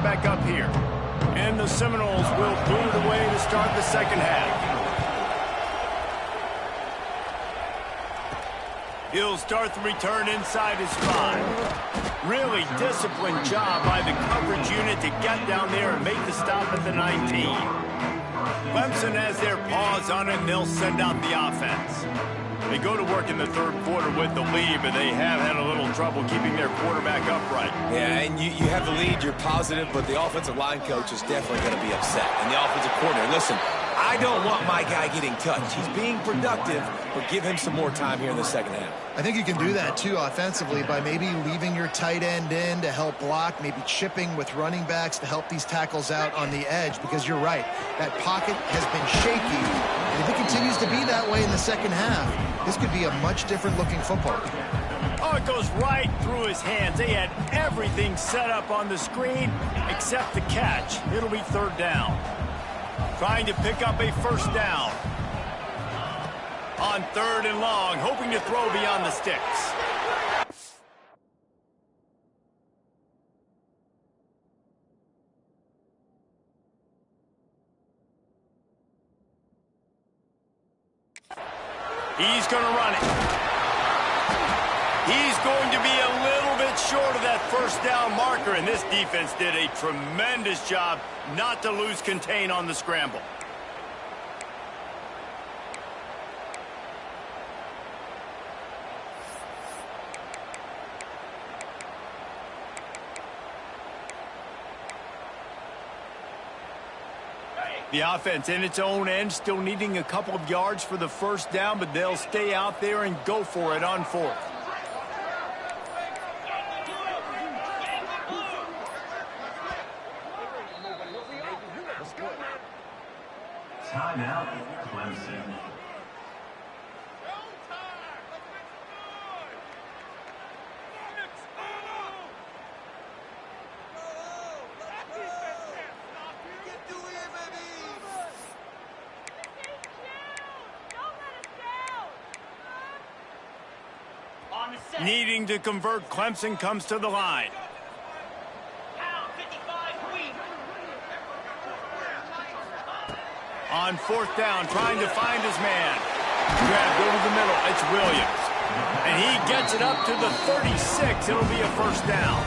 Back up here. And the Seminoles will boot it away to start the second half. He'll start the return inside his 5. Really disciplined job by the coverage unit to get down there and make the stop at the 19. Clemson has their paws on it, and they'll send out the offense. They go to work in the third quarter with the lead, but they have had a little trouble keeping their quarterback upright. Yeah, and you have the lead, you're positive, but the offensive line coach is definitely going to be upset. And the offensive coordinator, listen, I don't want my guy getting touched. He's being productive, but give him some more time here in the second half. I think you can do that, too, offensively, by maybe leaving your tight end in to help block, maybe chipping with running backs to help these tackles out on the edge, because you're right. That pocket has been shaky, and if it continues to be that way in the second half, this could be a much different-looking football game. Oh, it goes right through his hands. They had everything set up on the screen except the catch. It'll be third down. Trying to pick up a first down. On third and long, hoping to throw beyond the sticks. He's going to run it. He's going to be a little bit short of that first down marker, and this defense did a tremendous job not to lose contain on the scramble. The offense in its own end, still needing a couple of yards for the first down, but they'll stay out there and go for it on fourth. Timeout, Clemson. Needing to convert, Clemson comes to the line. On fourth down, trying to find his man. Grabbed over the middle, it's Williams. And he gets it up to the 36. It'll be a first down.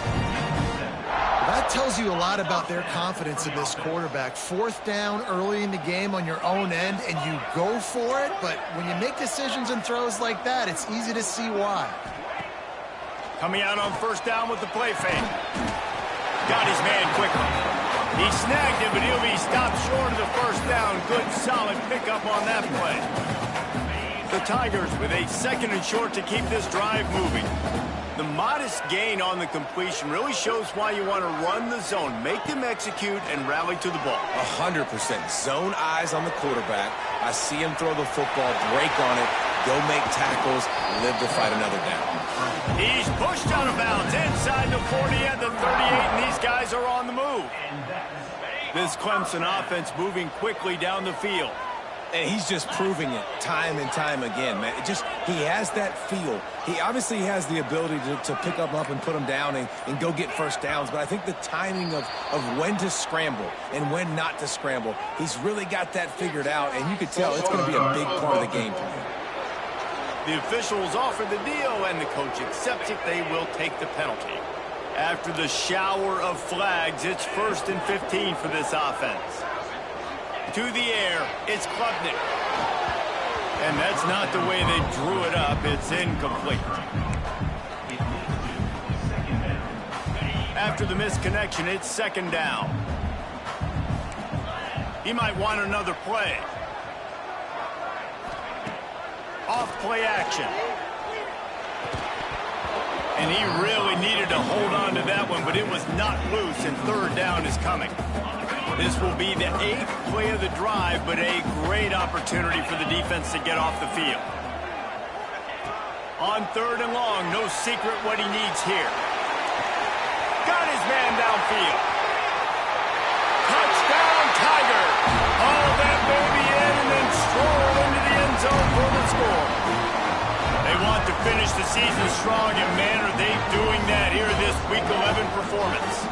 That tells you a lot about their confidence in this quarterback. Fourth down early in the game on your own end, and you go for it. But when you make decisions and throws like that, it's easy to see why. Coming out on first down with the play fake. Got his man quickly. He snagged him, but he'll be stopped short of the first down. Good, solid pickup on that play. The Tigers with a second and short to keep this drive moving. The modest gain on the completion really shows why you want to run the zone, make them execute, and rally to the ball. 100%. Zone eyes on the quarterback. I see him throw the football, break on it, go make tackles, live to fight another down. He's pushed out of bounds inside the 40 at the 38, and these guys are on the move. This Clemson offense moving quickly down the field. And he's just proving it time and time again, man. He has that feel. He obviously has the ability to pick them up and put them down and go get first downs. But I think the timing of when to scramble and when not to scramble, he's really got that figured out. And you could tell it's going to be a big part of the game plan. The officials offer the deal, and the coach accepts it. They will take the penalty. After the shower of flags, it's 1st and 15 for this offense. To the air, it's Klubnik. And that's not the way they drew it up. It's incomplete. After the misconnection, it's second down. He might want another play. Off play action. And he really needed to hold on to that one, but it was not loose, and third down is coming. This will be the 8th play of the drive, but a great opportunity for the defense to get off the field. On third and long, no secret what he needs here. Got his man downfield. Touchdown, Tiger. Haul that baby in and then stroll into the end zone for the score. They want to finish the season strong, and man, are they doing that here this Week 11 performance.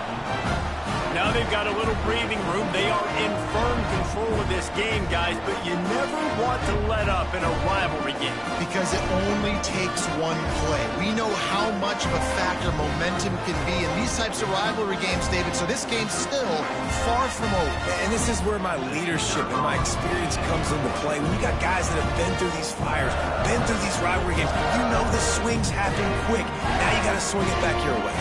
Now they've got a little breathing room. They are in firm control of this game, guys, but you never want to let up in a rivalry game. Because it only takes one play. We know how much of a factor momentum can be in these types of rivalry games, David, so this game's still far from over. And this is where my leadership and my experience comes into play. When you got guys that have been through these fires, been through these rivalry games, you know the swings happen quick. Now you got to swing it back your way.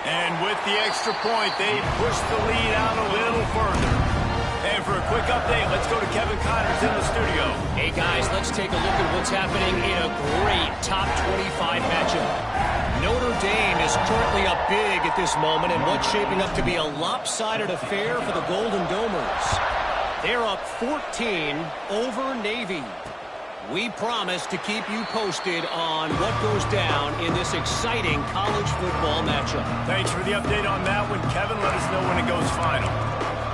And with the extra point, they push the lead out a little further. And for a quick update, let's go to Kevin Connors in the studio. Hey, guys, let's take a look at what's happening in a great top 25 matchup. Notre Dame is currently up big at this moment in what's shaping up to be a lopsided affair for the Golden Domers. They're up 14 over Navy. We promise to keep you posted on what goes down in this exciting college football matchup. Thanks for the update on that one, Kevin. Let us know when it goes final.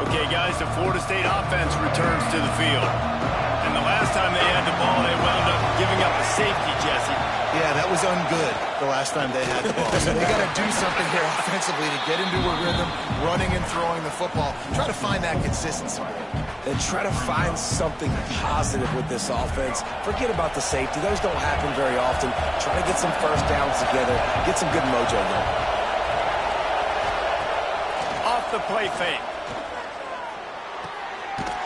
Okay, guys, the Florida State offense returns to the field. And the last time they had the ball, they wound up giving up a safety, Jesse. Yeah, that was ungood the last time they had the ball. So they got to do something here offensively to get into a rhythm, running and throwing the football. Try to find that consistency. And try to find something positive with this offense. Forget about the safety. Those don't happen very often. Try to get some first downs together. Get some good mojo there. Off the play fake.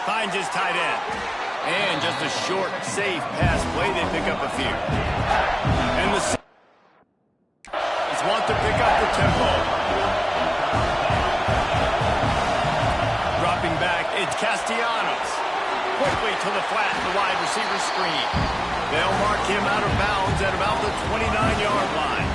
Finds his tight end. And just a short, safe pass play. They pick up a few. And the Saints want to pick up the tempo. Dropping back, it's Castellanos. Quickly to the flat, the wide receiver screen. They'll mark him out of bounds at about the 29-yard line.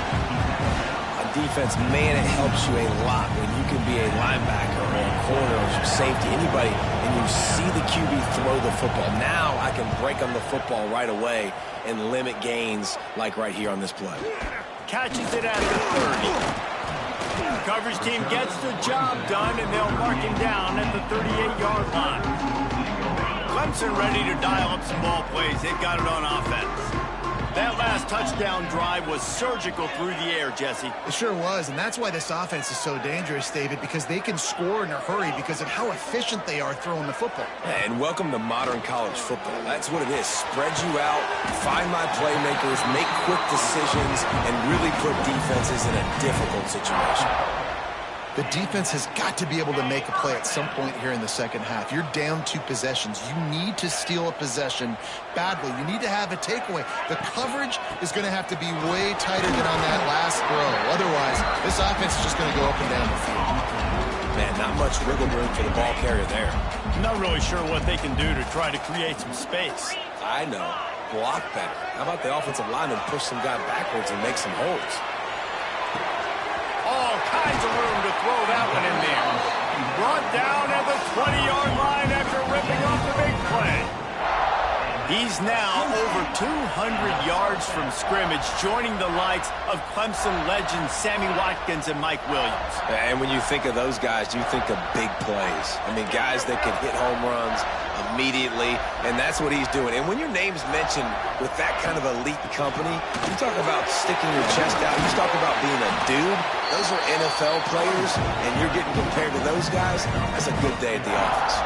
On defense, man, it helps you a lot when you can be a linebacker or a corner or safety, anybody, and you see the QB throw the football. Now I can break on the football right away and limit gains like right here on this play. Catches it at the 30. Coverage team gets the job done, and they'll mark him down at the 38-yard line. Clemson ready to dial up some ball plays. They've got it on offense. That last touchdown drive was surgical through the air, Jesse. It sure was, and that's why this offense is so dangerous, David, because they can score in a hurry because of how efficient they are throwing the football. And welcome to modern college football. That's what it is. Spread you out, find my playmakers, make quick decisions, and really put defenses in a difficult situation. The defense has got to be able to make a play at some point here in the second half. You're down 2 possessions. You need to steal a possession badly. You need to have a takeaway. The coverage is going to have to be way tighter than on that last throw. Otherwise, this offense is just going to go up and down the field. Man, not much wiggle room for the ball carrier there. Not really sure what they can do to try to create some space. I know. Block better. How about the offensive lineman push some guy backwards and make some holes? All kinds of room to throw that one in there. Brought down at the 20-yard line after ripping off the big play. He's now over 200 yards from scrimmage, joining the likes of Clemson legends Sammy Watkins and Mike Williams. And when you think of those guys, you think of big plays. I mean, guys that can hit home runs immediately, and that's what he's doing. And when your name's mentioned with that kind of elite company, you talk about sticking your chest out. You talk about being a dude. Those are NFL players, and you're getting compared to those guys. That's a good day at the office.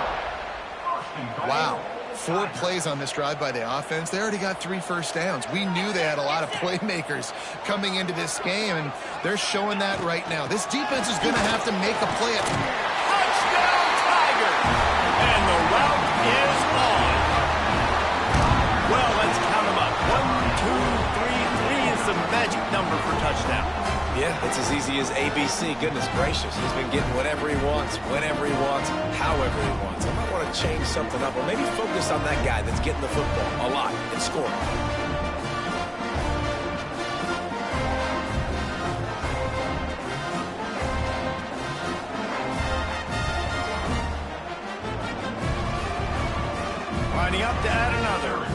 Wow. 4 plays on this drive by the offense. They already got 3 first downs. We knew they had a lot of playmakers coming into this game, and they're showing that right now. This defense is going to have to make a play. Touchdown, Tiger! And the route is on. Well, let's count them up. 1, 2, 3. 3 is the magic number for touchdown. Yeah, it's as easy as ABC. Goodness gracious. He's been getting whatever he wants, whenever he wants, however he wants. I might want to change something up or maybe focus on that guy that's getting the football a lot and scoring. Lining up to add another.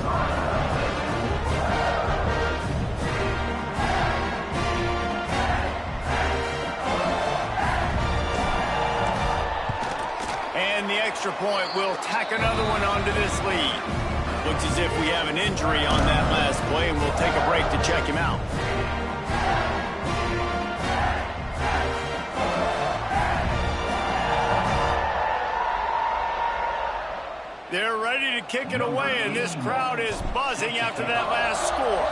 And the extra point will tack another one onto this lead. Looks as if we have an injury on that last play, and we'll take a break to check him out. kick it away, and this crowd is buzzing after that last score.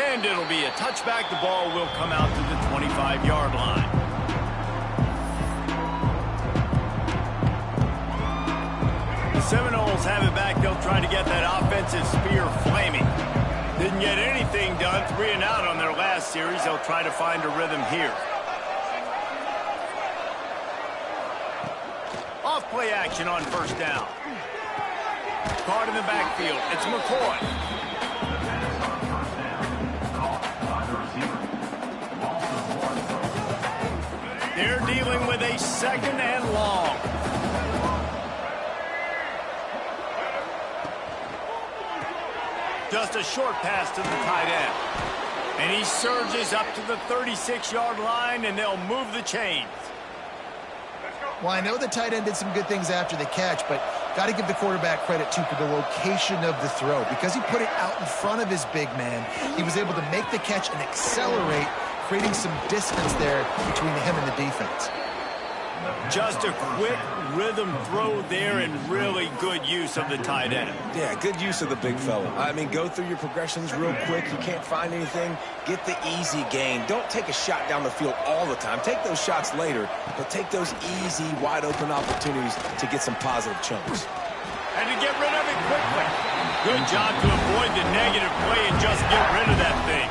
And it'll be a touchback. The ball will come out to the 25-yard line. The Seminoles have it back. They'll try to get that offensive spear flaming. Didn't get anything done. 3 and out on their last series. They'll try to find a rhythm here. Off play action on first down. Caught in the backfield. It's McCoy. They're dealing with a 2nd and long. Just a short pass to the tight end. And he surges up to the 36-yard line, and they'll move the chains. Well, I know the tight end did some good things after the catch, but got to give the quarterback credit, too, for the location of the throw. Because he put it out in front of his big man, he was able to make the catch and accelerate, creating some distance there between him and the defense. Just a quick rhythm throw there and really good use of the tight end. Yeah, good use of the big fella. I mean, go through your progressions real quick. You can't find anything, get the easy gain. Don't take a shot down the field all the time. Take those shots later, but take those easy, wide-open opportunities to get some positive chunks. And to get rid of it quickly. Good job to avoid the negative play and just get rid of that thing.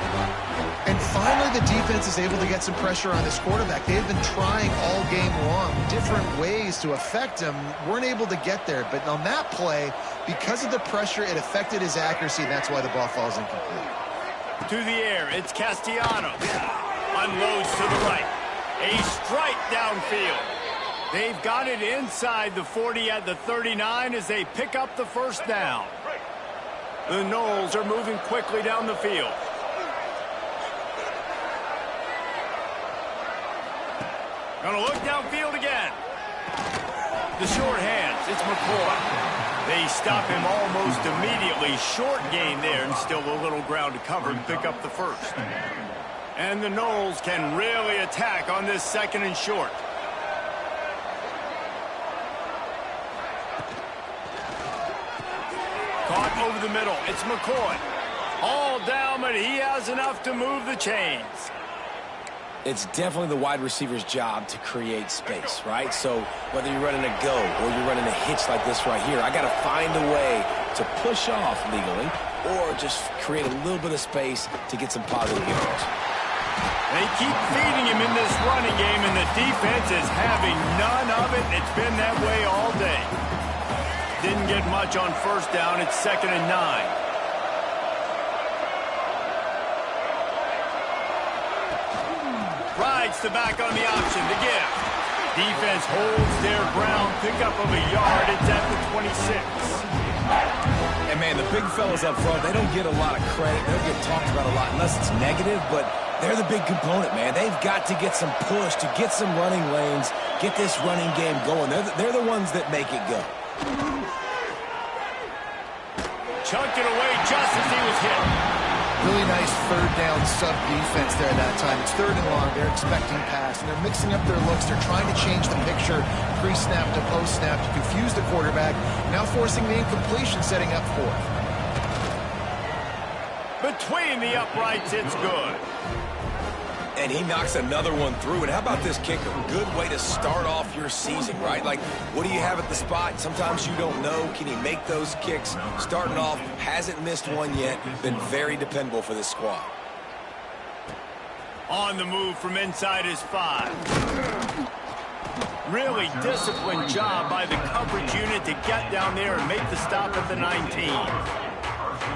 And finally, the defense is able to get some pressure on this quarterback. They've been trying all game long different ways to affect him. Weren't able to get there. But on that play, because of the pressure, it affected his accuracy, and that's why the ball falls incomplete. To the air, it's Castellanos. Unloads to the right. A strike downfield. They've got it inside the 40 at the 39 as they pick up the first down. The Noles are moving quickly down the field. Gonna look downfield again. The short hands, it's McCoy. They stop him almost immediately. Short gain there and still a little ground to cover and pick up the first. And the Noles can really attack on this 2nd and short. Caught over the middle, it's McCoy. All down, but he has enough to move the chains. It's definitely the wide receiver's job to create space, right? So whether you're running a go or you're running a hitch like this right here, I got to find a way to push off legally or just create a little bit of space to get some positive yards. They keep feeding him in this running game, and the defense is having none of it. It's been that way all day. Didn't get much on first down. It's 2nd and 9. Rides the back on the option to give. Defense holds their ground. Pickup of a yard. It's at the 26. And, man, the big fellas up front, they don't get a lot of credit. They don't get talked about a lot unless it's negative, but they're the big component, man. They've got to get some push, to get some running lanes, get this running game going. They're the ones that make it go. Chunked it away just as he was hit. Really nice 3rd down sub-defense there that time. It's 3rd and long. They're expecting pass, and they're mixing up their looks. They're trying to change the picture pre-snap to post-snap to confuse the quarterback, now forcing the incompletion, setting up 4th. Between the uprights, it's good. And he knocks another one through. And how about this kicker? Good way to start off your season, right? Like, what do you have at the spot? Sometimes you don't know. Can he make those kicks? Starting off, hasn't missed one yet. Been very dependable for this squad. On the move from inside his 5. Really disciplined job by the coverage unit to get down there and make the stop at the 19.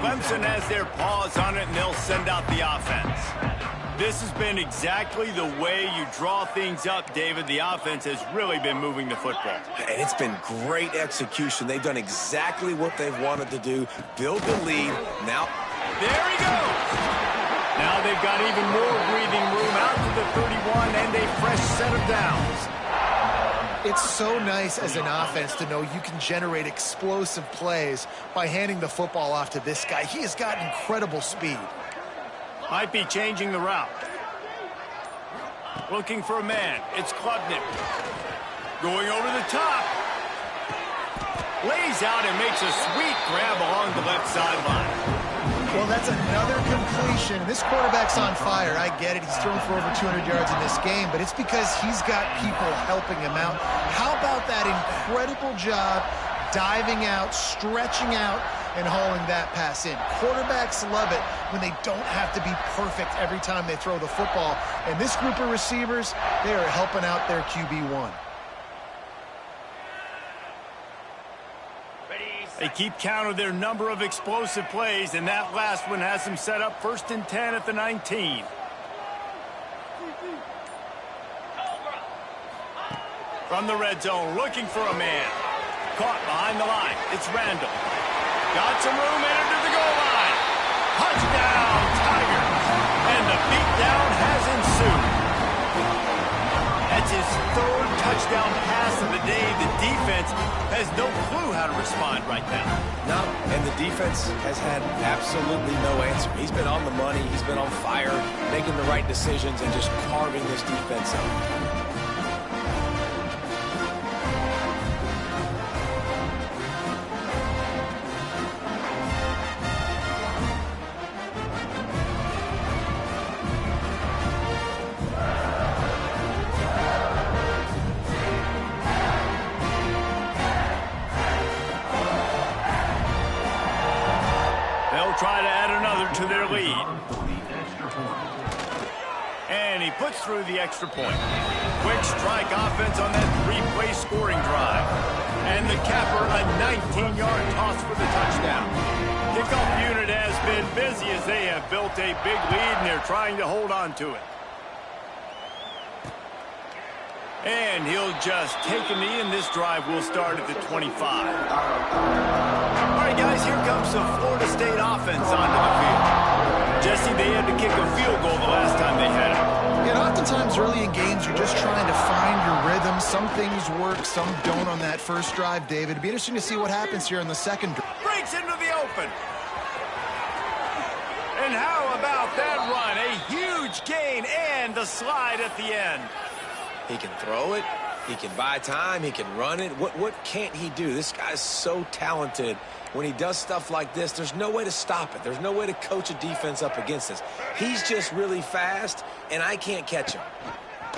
Clemson has their paws on it, and they'll send out the offense. This has been exactly the way you draw things up, David. The offense has really been moving the football. And it's been great execution. They've done exactly what they've wanted to do. Build the lead. Now, there he goes. Now they've got even more breathing room out to the 31 and a fresh set of downs. It's so nice as an offense to know you can generate explosive plays by handing the football off to this guy. He has got incredible speed. Might be changing the route. Looking for a man. It's Klubnik. Going over the top. Lays out and makes a sweet grab along the left sideline. Well, that's another completion. This quarterback's on fire. I get it. He's thrown for over 200 yards in this game, but it's because he's got people helping him out. How about that incredible job diving out, stretching out, and hauling that pass in? Quarterbacks love it when they don't have to be perfect every time they throw the football. And this group of receivers, they are helping out their QB1. They keep count of their number of explosive plays, and that last one has them set up 1st and 10 at the 19. From the red zone, looking for a man. Caught behind the line. It's Randall. Got some room, entered to the goal line. Touchdown, Tigers. And the beatdown has ensued. That's his 3rd touchdown pass of the day. The defense has no clue how to respond right now. No, and the defense has had absolutely no answer. He's been on the money. He's been on fire, making the right decisions and just carving this defense up. Try to add another to their lead. And he puts through the extra point. Quick strike offense on that 3-play scoring drive. And the capper, a 19-yard toss for the touchdown. Kickoff unit has been busy as they have built a big lead, and they're trying to hold on to it. And he'll just take a knee, and this drive will start at the 25. All right, guys, here comes the Florida State offense onto the field. Jesse, they had to kick a field goal the last time they had it. And oftentimes early in games, you're just trying to find your rhythm. Some things work, some don't on that first drive, David. It'd be interesting to see what happens here in the second drive. Breaks into the open. And how about that run? A huge gain and the slide at the end. He can throw it. He can buy time. He can run it. What can't he do? This guy's so talented. When he does stuff like this, there's no way to stop it. There's no way to coach a defense up against this. He's just really fast, and I can't catch him.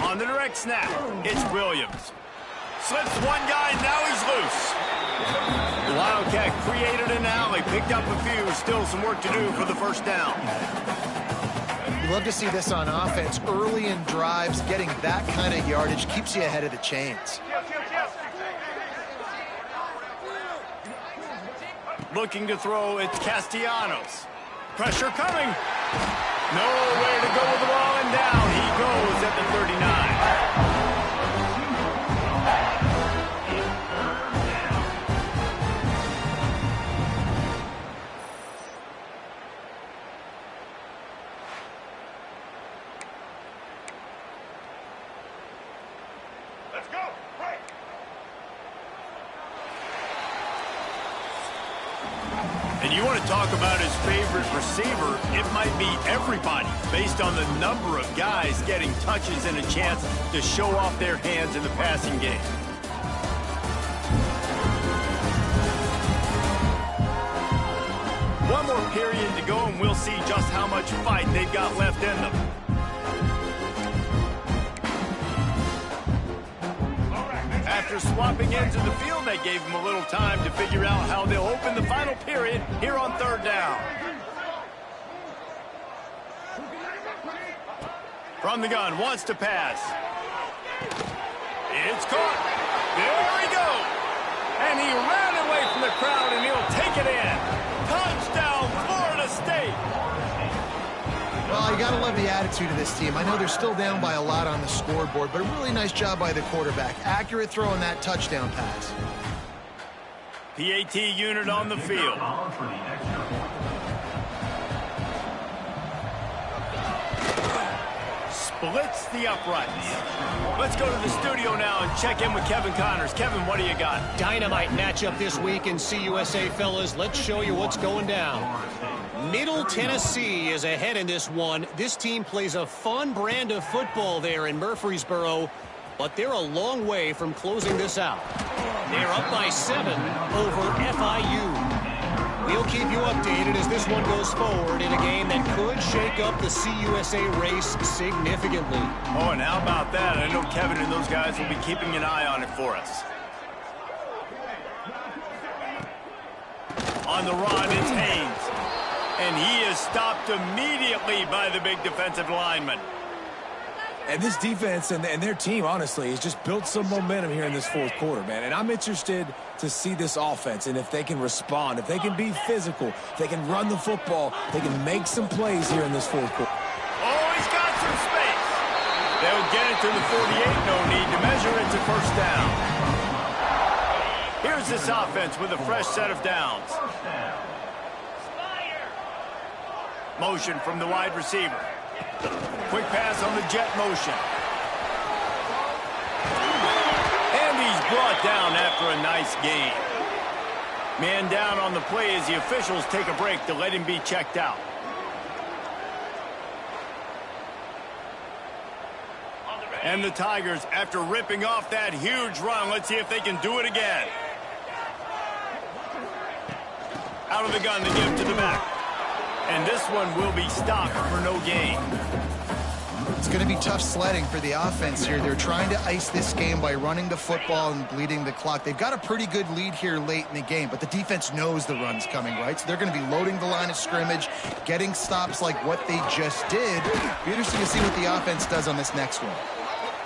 On the direct snap, it's Williams. Slips one guy, now he's loose. The Wildcat created an alley, picked up a few. Still some work to do for the first down. You love to see this on offense. Early in drives, getting that kind of yardage keeps you ahead of the chains. Looking to throw, it's Castellanos. Pressure coming. Nowhere to go with the ball, and down he goes at the 39. Let's go. Right. And you want to talk about his favorite receiver, it might be everybody, based on the number of guys getting touches and a chance to show off their hands in the passing game. One more period to go, and we'll see just how much fight they've got left in them. After swapping ends of the field, they gave him a little time to figure out how they'll open the final period here on 3rd down. From the gun, wants to pass. It's caught. There he goes. And he ran away from the crowd, and he'll take it in. Touchdown, Florida State. Well, you got to love the attitude of this team. I know they're still down by a lot on the scoreboard, but a really nice job by the quarterback. Accurate throw in that touchdown pass. PAT unit on the field. blitz the uprights. Let's go to the studio now and check in with Kevin Connors. Kevin, what do you got? Dynamite matchup this week in CUSA, fellas. Let's show you what's going down. Middle Tennessee is ahead in this one. This team plays a fun brand of football there in Murfreesboro, but they're a long way from closing this out. They're up by 7 over FIU. We'll keep you updated as this one goes forward in a game that could shake up the CUSA race significantly. Oh, and how about that? I know Kevin and those guys will be keeping an eye on it for us. On the run, it's Haynes. And he is stopped immediately by the big defensive lineman. And this defense and their team, honestly, has just built some momentum here in this fourth quarter, man. And I'm interested to see this offense and if they can respond, if they can be physical, if they can run the football, they can make some plays here in this fourth quarter. Oh, he's got some space. They'll get it to the 48. No need to measure it to first down. Here's this offense with a fresh set of downs. Motion from the wide receiver. Quick pass on the jet motion. And he's brought down after a nice gain. Man down on the play as the officials take a break to let him be checked out. And the Tigers, after ripping off that huge run, let's see if they can do it again. Out of the gun, they give it to the back. And this one will be stopped for no gain. It's going to be tough sledding for the offense here. They're trying to ice this game by running the football and bleeding the clock. They've got a pretty good lead here late in the game, but the defense knows the run's coming, right? So they're going to be loading the line of scrimmage, getting stops like what they just did. Be interesting to see what the offense does on this next one.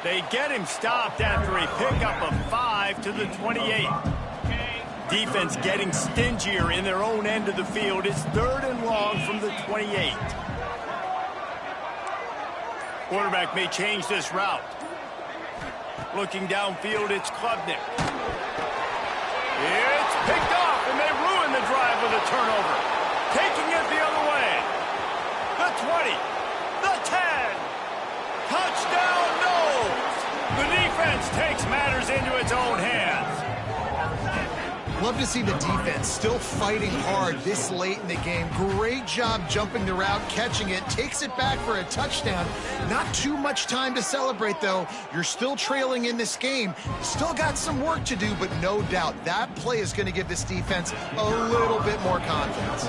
They get him stopped after a pickup of 5 to the 28. Defense getting stingier in their own end of the field. It's 3rd and long from the 28. Quarterback may change this route. Looking downfield, it's Klubnik. It's picked off, and they ruin the drive with a turnover. Taking it the other way. The 20. The 10. Touchdown, Noles. The defense takes matters into its own hands. Love to see the defense still fighting hard this late in the game. Great job jumping the route, catching it, takes it back for a touchdown. Not too much time to celebrate, though. You're still trailing in this game. Still got some work to do, but no doubt that play is going to give this defense a little bit more confidence.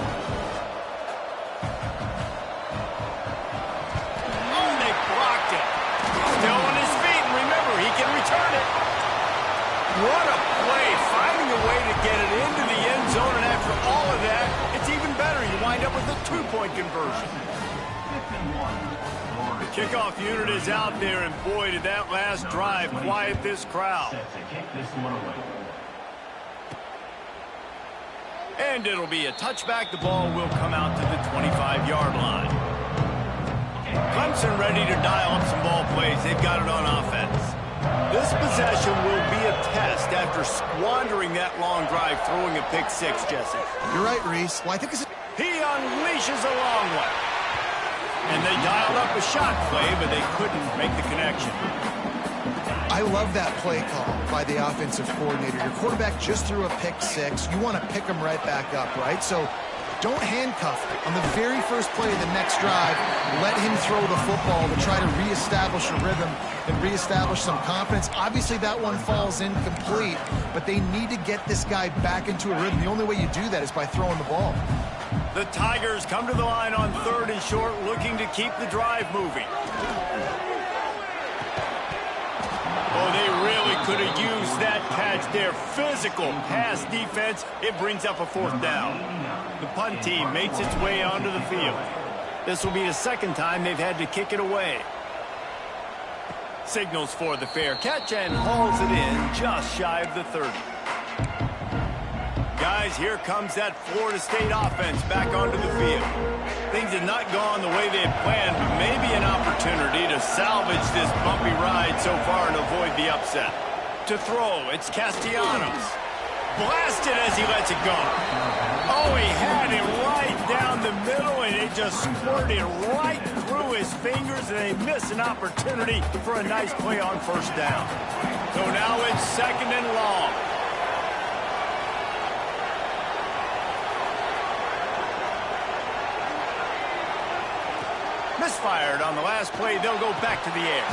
Oh, they blocked it. Still on his feet, and remember, he can return it. What a play, finding a way to get it into the end zone, and after all of that, it's even better. You wind up with a 2-point conversion. The kickoff unit is out there, and boy, did that last drive quiet this crowd. And it'll be a touchback. The ball will come out to the 25-yard line. Clemson ready to dial up some ball plays. They've got it on offense. This possession will be a test after squandering that long drive, throwing a pick six, Jesse. You're right, Reese. Well, I think this is... He unleashes a long one. And they dialed up a shot play, but they couldn't make the connection. I love that play call by the offensive coordinator. Your quarterback just threw a pick six. You want to pick him right back up, right? So don't handcuff him. On the very first play of the next drive, let him throw the football to try to reestablish a rhythm and reestablish some confidence. Obviously, that one falls incomplete, but they need to get this guy back into a rhythm. The only way you do that is by throwing the ball. The Tigers come to the line on 3rd and short, looking to keep the drive moving. Oh, they really could have used that catch there. Physical pass defense. It brings up a 4th down. The punt team makes its way onto the field. This will be the 2nd time they've had to kick it away. Signals for the fair catch and hauls it in just shy of the 30. Guys, here comes that Florida State offense back onto the field. Things have not gone the way they had planned, but maybe an opportunity to salvage this bumpy ride so far and avoid the upset. To throw, it's Castellanos. Blasted as he lets it go. Oh, he had it right down the middle, and it just squirted right through through his fingers, and they miss an opportunity for a nice play on first down. So now it's 2nd and long. Misfired on the last play. They'll go back to the air.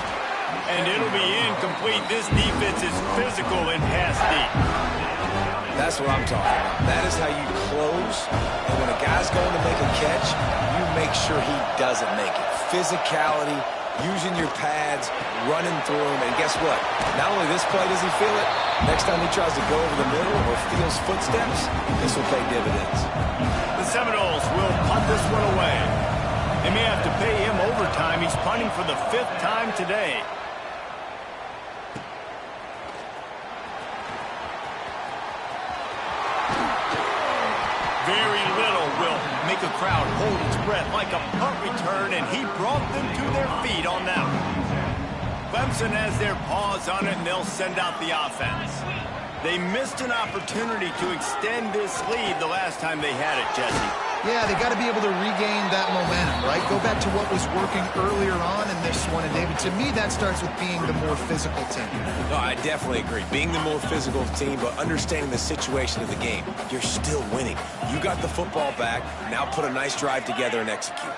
And it'll be incomplete. This defense is physical and pass deep. That's what I'm talking about. That is how you close. And when a guy's going to make a catch, you make sure he doesn't make it. Physicality, using your pads, running through them. And guess what? Not only this play does he feel it, next time he tries to go over the middle or feels footsteps, this will pay dividends. The Seminoles will punt this one away. They may have to pay him overtime. He's punting for the 5th time today. Very little will make a crowd hold its breath like a punt return, and he brought them to their feet on that one. Clemson has their paws on it, and they'll send out the offense. They missed an opportunity to extend this lead the last time they had it, Jesse. Yeah, they got to be able to regain that momentum, right? Go back to what was working earlier on in this one. And, David, to me, that starts with being the more physical team. No, I definitely agree. Being the more physical team, but understanding the situation of the game. You're still winning. You got the football back. Now put a nice drive together and execute.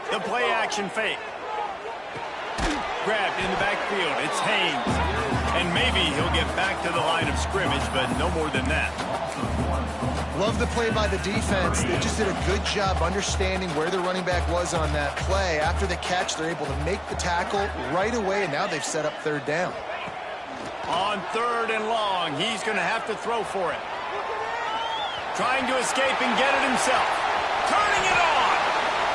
The play-action fake. Grabbed in the backfield. It's Haynes. And maybe he'll get back to the line of scrimmage, but no more than that. Love the play by the defense. They just did a good job understanding where the running back was on that play. After the catch, they're able to make the tackle right away, and now they've set up 3rd down. On 3rd and long, he's going to have to throw for it. Trying to escape and get it himself. Turning it on.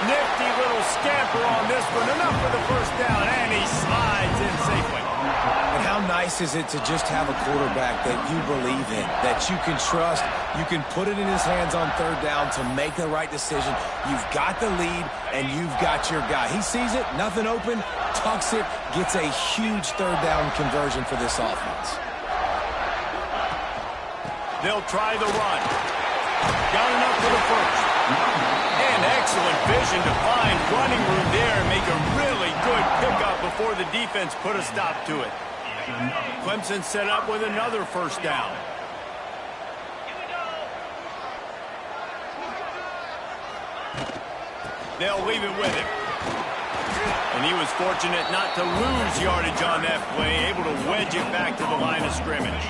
Nifty little scamper on this one. Enough for the 1st down, and he slides in safely. And how nice is it to just have a quarterback that you believe in, that you can trust, you can put it in his hands on 3rd down to make the right decision. You've got the lead, and you've got your guy. He sees it, nothing open, tucks it, gets a huge 3rd down conversion for this offense. They'll try the run. Got enough for the 1st. And excellent vision to find running room there and make a really good pickup before the defense put a stop to it. Clemson set up with another 1st down. They'll leave it with him. And he was fortunate not to lose yardage on that play, able to wedge it back to the line of scrimmage.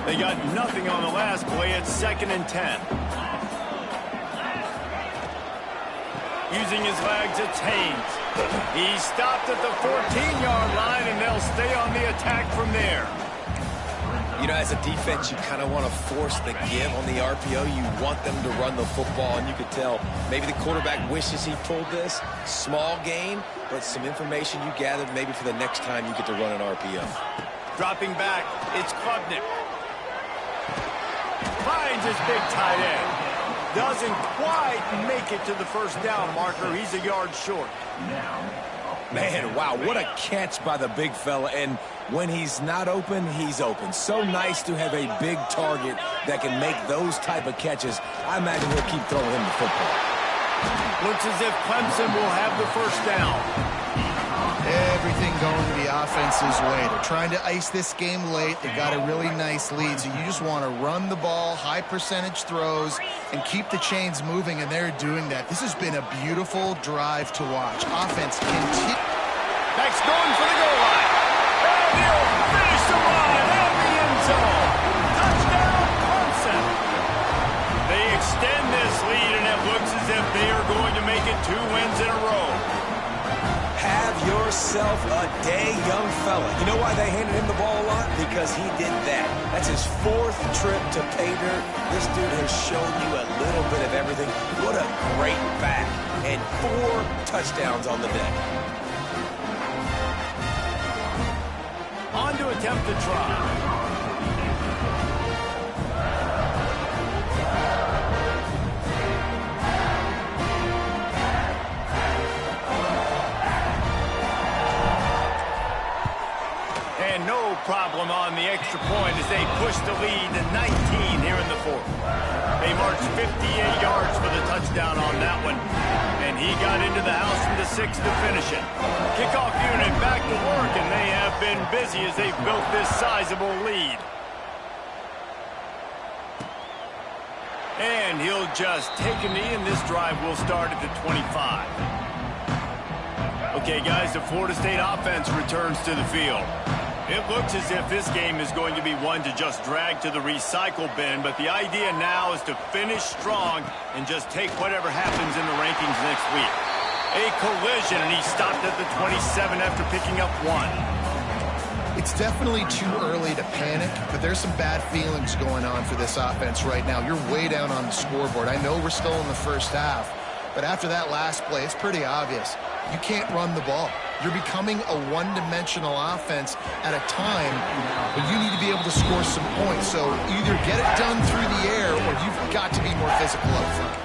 They got nothing on the last play. It's 2nd and 10. Using his legs, it's Haynes. He stopped at the 14-yard line, and they'll stay on the attack from there. You know, as a defense, you kind of want to force the give on the RPO. You want them to run the football, and you could tell maybe the quarterback wishes he pulled this. Small gain, but some information you gathered maybe for the next time you get to run an RPO. Dropping back, it's Klubnik. Finds his big tight end. Doesn't quite make it to the 1st down marker. He's a yard short. Man, wow, what a catch by the big fella. And when he's not open, he's open. So nice to have a big target that can make those type of catches. I imagine he'll keep throwing him the football. Looks as if Clemson will have the 1st down. Everything going to the offense's way. They're trying to ice this game late. They've got a really nice lead, so you just want to run the ball, high percentage throws, and keep the chains moving, and they're doing that. This has been a beautiful drive to watch. Offense continue. Next going for the goal line. And he'll finish the run at the end zone. Touchdown, Clemson. They extend this lead, and it looks as if they are going to make it 2 wins in a row. Have yourself a day, young fella. You know why they handed him the ball a lot? Because he did that. That's his 4th trip to pay dirt. This dude has shown you a little bit of everything. What a great back. And 4 touchdowns on the day. On to attempt the try. And no problem on the extra point as they push the lead to 19 here in the 4th. They marched 58 yards for the touchdown on that one, and He got into the house from the 6 to finish it. Kickoff unit back to work, and they have been busy as they've built this sizable lead. And he'll just take a knee, and this drive will start at the 25. Okay, guys, the Florida State offense returns to the field. It looks as if this game is going to be one to just drag to the recycle bin, but the idea now is to finish strong and just take whatever happens in the rankings next week. A collision, and he stopped at the 27 after picking up 1. It's definitely too early to panic, but there's some bad feelings going on for this offense right now. You're way down on the scoreboard. I know we're still in the first half, but after that last play, it's pretty obvious. You can't run the ball. You're becoming a one-dimensional offense at a time when you need to be able to score some points. So either get it done through the air or you've got to be more physical up front.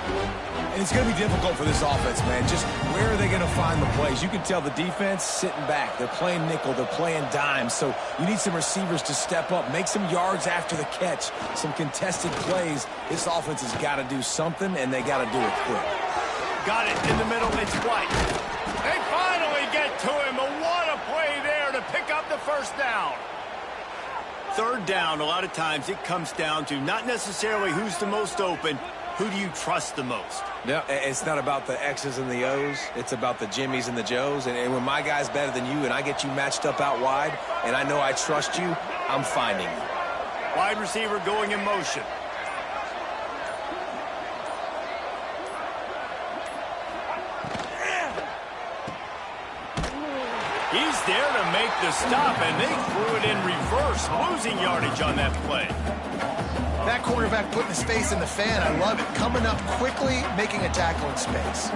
And it's going to be difficult for this offense, man. Just where are they going to find the plays? You can tell the defense sitting back. They're playing nickel. They're playing dime. So you need some receivers to step up, make some yards after the catch, some contested plays. This offense has got to do something, and they got to do it quick. Got it in the middle. It's White. They finally get to him. But what a play there to pick up the first down. Third down, a lot of times it comes down to not necessarily who's the most open. Who do you trust the most? Yeah, it's not about the X's and the O's. It's about the Jimmies and the Joes. And when my guy's better than you and I get you matched up out wide and I know I trust you, I'm finding you. Wide receiver going in motion. He's there to make the stop, and they threw it in reverse, losing yardage on that play. That quarterback putting his face in the fan, I love it. Coming up quickly, making a tackle in space.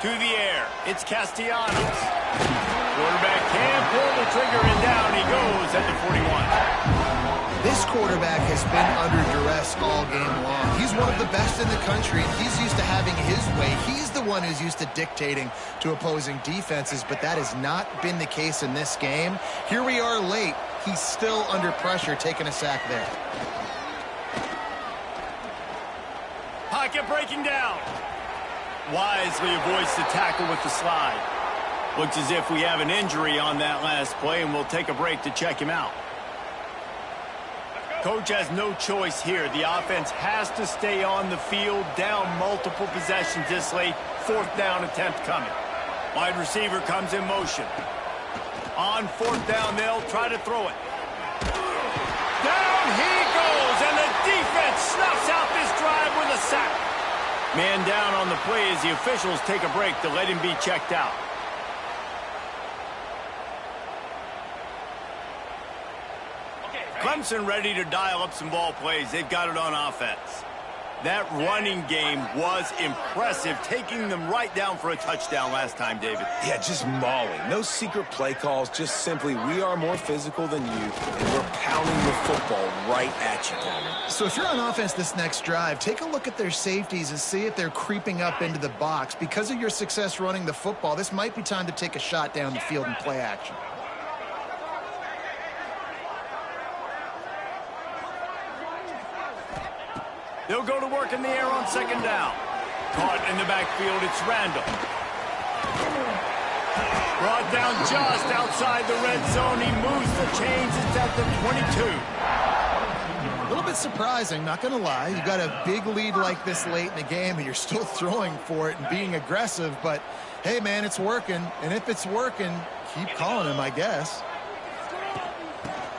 To the air, it's Castellanos. Quarterback can pull the trigger, and down he goes at the 41. This quarterback has been under duress all game long. He's one of the best in the country, and he's used to having his way. He's the one who's used to dictating to opposing defenses, but that has not been the case in this game. Here we are late. He's still under pressure, taking a sack there. Pocket breaking down. Wisely avoids the tackle with the slide. Looks as if we have an injury on that last play, and we'll take a break to check him out. Coach has no choice here. The offense has to stay on the field, down multiple possessions this late. Fourth down attempt coming. Wide receiver comes in motion. On fourth down, they'll try to throw it. Down he goes, and the defense snuffs out this drive with a sack. Man down on the play as the officials take a break to let him be checked out. Clemson ready to dial up some ball plays. They've got it on offense. That running game was impressive, taking them right down for a touchdown last time, David. Yeah, just mauling. No secret play calls, just simply we are more physical than you, and we're pounding the football right at you. So if you're on offense this next drive, take a look at their safeties and see if they're creeping up into the box. Because of your success running the football, this might be time to take a shot down the field and play action. They'll go to work in the air on second down. Caught in the backfield, it's Randall. Brought down just outside the red zone. He moves the chains. It's at the 22. A little bit surprising, not going to lie. You got a big lead like this late in the game, and you're still throwing for it and being aggressive. But, hey, man, it's working. And if it's working, keep calling him, I guess.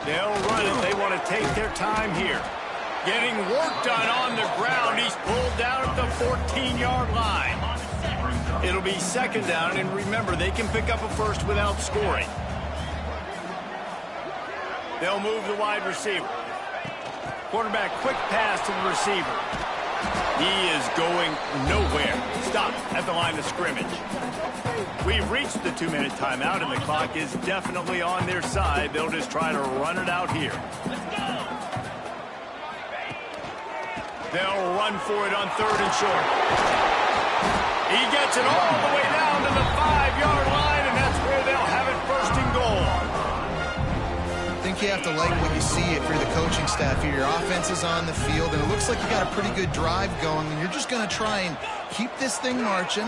They'll run it. They want to take their time here. Getting work done on the ground. He's pulled down at the 14-yard line. It'll be second down, and remember, they can pick up a first without scoring. They'll move the wide receiver. Quarterback, quick pass to the receiver. He is going nowhere. Stop at the line of scrimmage. We've reached the 2-minute timeout, and the clock is definitely on their side. They'll just try to run it out here. They'll run for it on third and short. He gets it all the way down to the 5-yard line, and that's where they'll have it first and goal. I think think you have to like what you see if you're the coaching staff here. Your offense is on the field, and it looks like you got a pretty good drive going, and you're just going to try and keep this thing marching,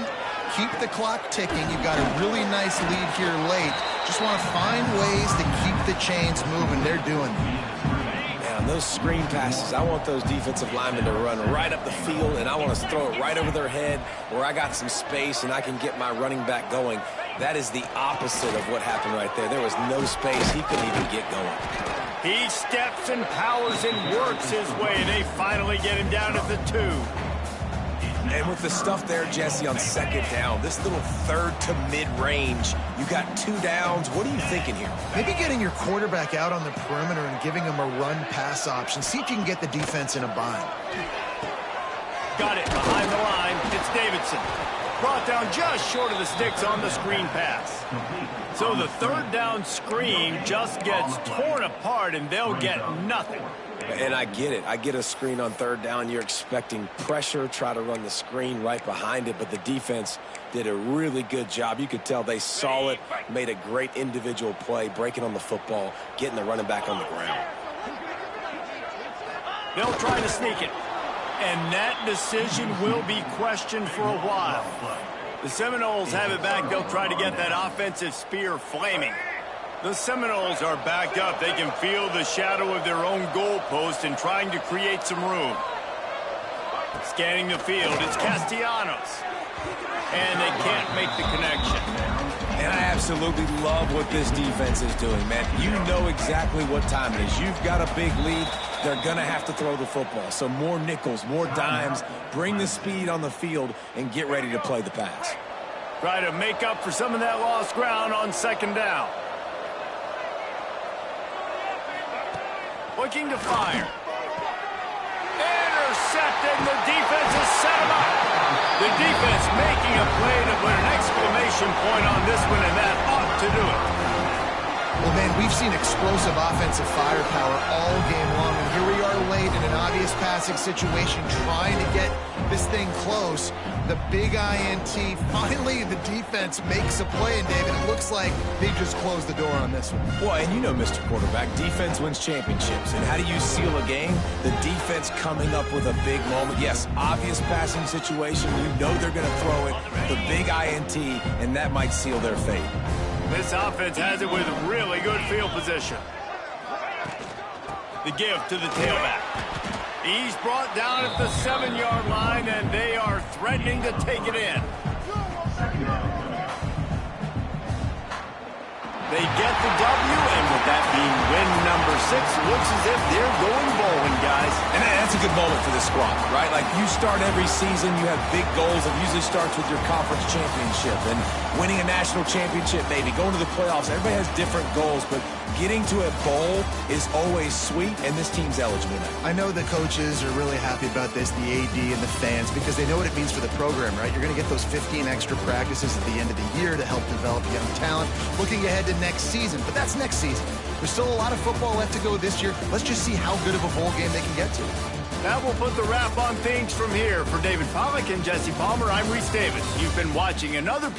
keep the clock ticking. You've got a really nice lead here late. Just want to find ways to keep the chains moving. They're doing it. On those screen passes, I want those defensive linemen to run right up the field, and I want to throw it right over their head where I got some space and I can get my running back going. That is the opposite of what happened right there. There was no space. He couldn't even get going. He steps and powers and works his way, and they finally get him down at the 2. And with the stuff there, Jesse, on second down, this little third to mid-range, you got 2 downs. What are you thinking here? Maybe getting your quarterback out on the perimeter and giving him a run-pass option. See if you can get the defense in a bind. Got it behind the line. It's Davidson. Brought down just short of the sticks on the screen pass. So the third down screen just gets torn apart, and they'll get nothing. And I get it. I get a screen on third down. You're expecting pressure, try to run the screen right behind it, but the defense did a really good job. You could tell they saw it, made a great individual play, breaking on the football, getting the running back on the ground. They'll try to sneak it. And that decision will be questioned for a while. The Seminoles have it back. They'll try to get that offensive spear flaming. The Seminoles are backed up. They can feel the shadow of their own goalpost and trying to create some room. Scanning the field, it's Castellanos. And they can't make the connection. And I absolutely love what this defense is doing, man. You know exactly what time it is. You've got a big lead. They're going to have to throw the football. So more nickels, more dimes, bring the speed on the field, and get ready to play the pass. Try to make up for some of that lost ground on second down. Looking to fire. Intercepted. The defense has set him up. The defense making a play to put an exclamation point on this one, and that ought to do it. Well, man, we've seen explosive offensive firepower all game long, and here we are late in an obvious passing situation trying to get this thing close. The big INT, finally the defense makes a play, and David, it looks like they just closed the door on this one. Well, and you know, Mr. Quarterback, defense wins championships. And how do you seal a game? The defense coming up with a big moment. Yes, obvious passing situation. You know they're going to throw it. The big INT, and that might seal their fate. This offense has it with really good field position. The give to the tailback. He's brought down at the 7-yard line, and they are threatening to take it in. They get the W, and with that being win number 6, looks as if they're going bowling, guys. And that's a good moment for this squad, right? Like, you start every season, you have big goals. It usually starts with your conference championship and winning a national championship, maybe going to the playoffs. Everybody has different goals, but getting to a bowl is always sweet, and this team's eligible now. I know the coaches are really happy about this, the AD and the fans, because they know what it means for the program, right? You're going to get those 15 extra practices at the end of the year to help develop young talent. Looking ahead to next season, but that's next season. There's still a lot of football left to go this year. Let's just see how good of a bowl game they can get to. That will put the wrap on things from here. For David Pollack and Jesse Palmer, I'm Reese Davis. You've been watching another